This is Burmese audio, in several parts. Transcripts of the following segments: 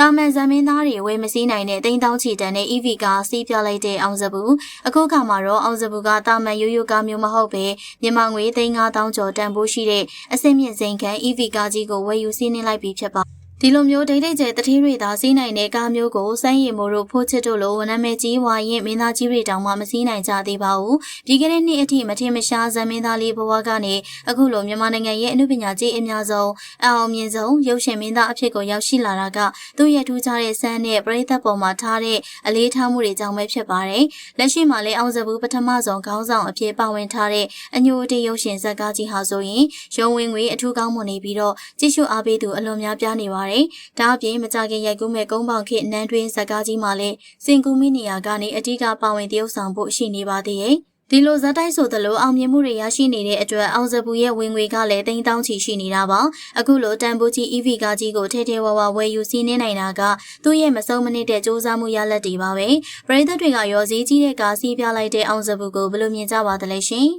တာမန်ဇမင်းသားတွေဝယ်မစည်းနိုင်တဲ့တိန်းတောင်းချီတန်တဲ့ EV ကားစီးပြလိုက်တဲ့အောင်စဘူးအခုခါမှာတော့အောင်စဘူးကတာမန်ရိုးရိုးကားမျိုးမဟုတ်ပဲမြန်မာငွေ3,500ကျော်တန်ဖိုးရှိတဲ့အဆင့်မြင့်စိန်ခံ EV ကားကြီးကိုဝယ်ယူစီးနှင်းလိုက်ပြီးဖြစ်ပါဒီလိုမျိုးဒိတ်ဒိတ်ကျဲတတိတွေသာစီးနိုင်တဲ့ကားမျိုးကိုစမ်းရည်မို့တို့ဖိုးချစ်တို့လိုနာမည်ကြီးဝါရင်မင်းသားကြီးတွေတောင်မှမစီးနိုင်ကြသေးပါဘူးပြီးခဲ့တဲ့နှစ်အထိမထင်မရှားဇမင်းသားလေးဘဝကနေအခုလိုမြန်မာနိုင်ငံရဲ့အမှုပညာကြီးအများဆုံးအောင်မြင်ဆုံးရုပ်ရှင်မင်းသားအဖြစ်ကိုရောက်ရှိလာတာကသူ့ရဲ့ထူးခြားတဲ့စမ်းနဲ့ပရိသတ်ပေါ်မှာထားတဲ့အလေးထားမှုတွေကြောင့်ပဲဖြစ်ပါတယ်လက်ရှိမှာလည်းအောင်စဘူးပထမဆုံးခေါင်းဆောင်အဖြစ်ပါဝင်ထားတဲ့အညိုအတေးရုပ်ရှင်ဇာတ်ကားကြီးဟာဆိုရင်ရုံဝင်ငွေအထူးကောင်းမွန်နေပြီးတော့ကြည့်ရှုအားပေးသူအလွန်များပြားနေပါတယ်ဒါအပြင်မကြခင်ရိုက်ကူးမဲ့ကုန်းပေါင်ခေတ်နန်းတွင်းဇာတ်ကားကြီးမှာလည်းစင်ကူမီနီယာကနေအကြီးကပါဝင်တရုပ်ဆောင်ဖို့ရှိနေပါသေးတယ်ဒီလိုဇာတ်တိုက်ဆိုသလိုအောင်မြင်မှုတွေရရှိနေတဲ့အတွက်အောင်စဘူးရဲ့ဝင်ငွေကလည်းတိန်းတောင်းချီရှိနေတာပါအခုလိုတန်ဖိုးကြီး EV ကားကြီးကိုထဲထဲဝါဝါဝယ်ယူစီးနှင်းနိုင်တာကသူ့ရဲ့မဆုံးမနစ်တဲ့စူးစမ်းမှုရလဒ်တွေပါပဲပရိသတ်တွေကရောစည်းကြီးတဲ့ကားစီးပြလိုက်တဲ့အောင်စဘူးကိုဘယ်လိုမြင်ကြပါသလဲရှင်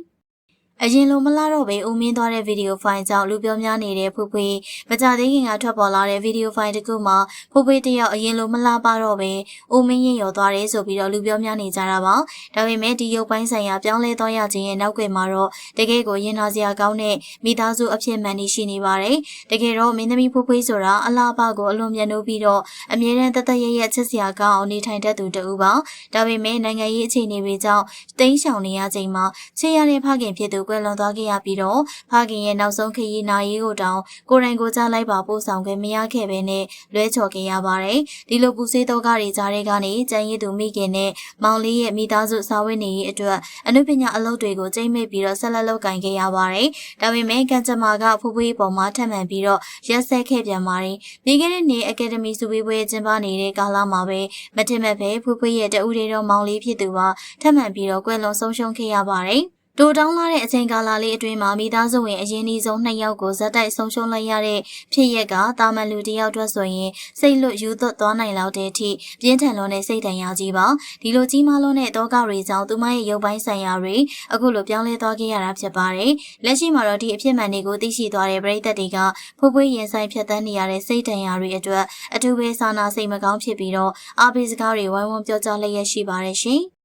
အရင်လိုမလားတော့ပဲဦးမင်းသွားတဲ့ဗီဒီယိုဖိုင်ကြောင့်လူပြောများနေတဲ့ဖွဖွေမကြသေးခင်ကထွက်ပေါ်လာတဲ့ဗီဒီယိုဖိုင်တစ်ခုမှာဖွဖွေတယောက်အရင်လိုမလားပါတော့ပဲဦးမင်းရင်ရော်သွားတယ်ဆိုပြီးတော့လူပြောများနေကြတာပါဒါပေမဲ့ဒီရုပ်ပိုင်းဆိုင်ရာပြောင်းလဲသွားရခြင်းရဲ့နောက်ွယ်မှာတော့တကယ်ကိုရင်နာစရာကောင်းတဲ့မိသားစုအဖြစ်မှန်နေရှိနေပါတယ်တကယ်တော့မင်းသမီးဖွဖွေဆိုတာအလားပါကိုအလွန်မြတ်နိုးပြီးတော့အမြဲတမ်းတသက်ရရချစ်စရာကောင်းအောင်နေထိုင်တတ်သူတူပါဒါပေမဲ့နိုင်ငံရေးအခြေအနေတွေကြောင့်တိမ်းရှောင်နေရချိန်မှာချေရတဲ့ဖခင်ဖြစ်သူကွယ်လွန်သွားခဲ့ရပြီးတော့ဖခင်ရဲ့နောက်ဆုံးခရီးနာရေးကိုတောင်ကိုရိုင်းကိုကြားလိုက်ပါပို့ဆောင်ခဲ့မရခဲ့ပဲနဲ့လွဲချော်ခဲ့ရပါတယ်ဒီလိုပူဆေးတော့ကတွေကြားတဲ့ကနေကျန်ရည်သူမိခင်နဲ့မောင်လေးရဲ့မိသားစုစာဝတ်နေရေးအတွက်အနုပညာအလုပ်တွေကိုကျိမ့်မိတ်ပြီးတော့ဆက်လက်လုပ်ကင်ခဲ့ရပါတယ်ဒါပေမဲ့ကန်ချမာကဖူးဖွေးပေါ်မှာထပ်မံပြီးတော့ရက်ဆက်ခဲ့ပြန်ပါတယ်ပြီးခဲ့တဲ့နေ့အကယ်ဒမီစုဝေးပွဲကျင်းပနေတဲ့ကာလမှာပဲမထင်မဲ့ပဲဖူးဖွေးရဲ့တဦးတည်းတော့မောင်လေးဖြစ်သူဟာထပ်မံပြီးတော့ကွယ်လွန်ဆုံးရှုံးခဲ့ရပါတယ်တိုးတောင်းလာတဲ့အချိန်ကာလလေးအတွင်းမှာမိသားစုဝင်အရင်ဆုံး2ယောက်ကိုဇက်တိုက်ဆုံးရှုံးလိုက်ရတဲ့ဖြစ်ရက်ကတာမန်လူတယောက်အတွက်ဆိုရင်စိတ်လွတ်ယူသွတ်သွားနိုင်လောက်တဲ့အထိပြင်းထန်လွန်းတဲ့စိတ်ဒဏ်ရာကြီးပါဒီလိုကြီးမားလွန်းတဲ့တောကတွေကြောင့်သူမရဲ့ရုပ်ပိုင်းဆိုင်ရာတွေအခုလိုပြောင်းလဲသွားခဲ့ရတာဖြစ်ပါတယ်လက်ရှိမှာတော့ဒီအဖြစ်မှန်တွေကိုသိရှိသွားတဲ့ပရိသတ်တွေကဖွဖွေးရင်ဆိုင်ဖြတ်သန်းနေရတဲ့စိတ်ဒဏ်ရာတွေအတွက်အထူးပဲစာနာစိတ်မကောင်းဖြစ်ပြီးတော့အားပေးစကားတွေဝိုင်းဝန်းပြောကြားလျက်ရှိပါတယ်ရှင်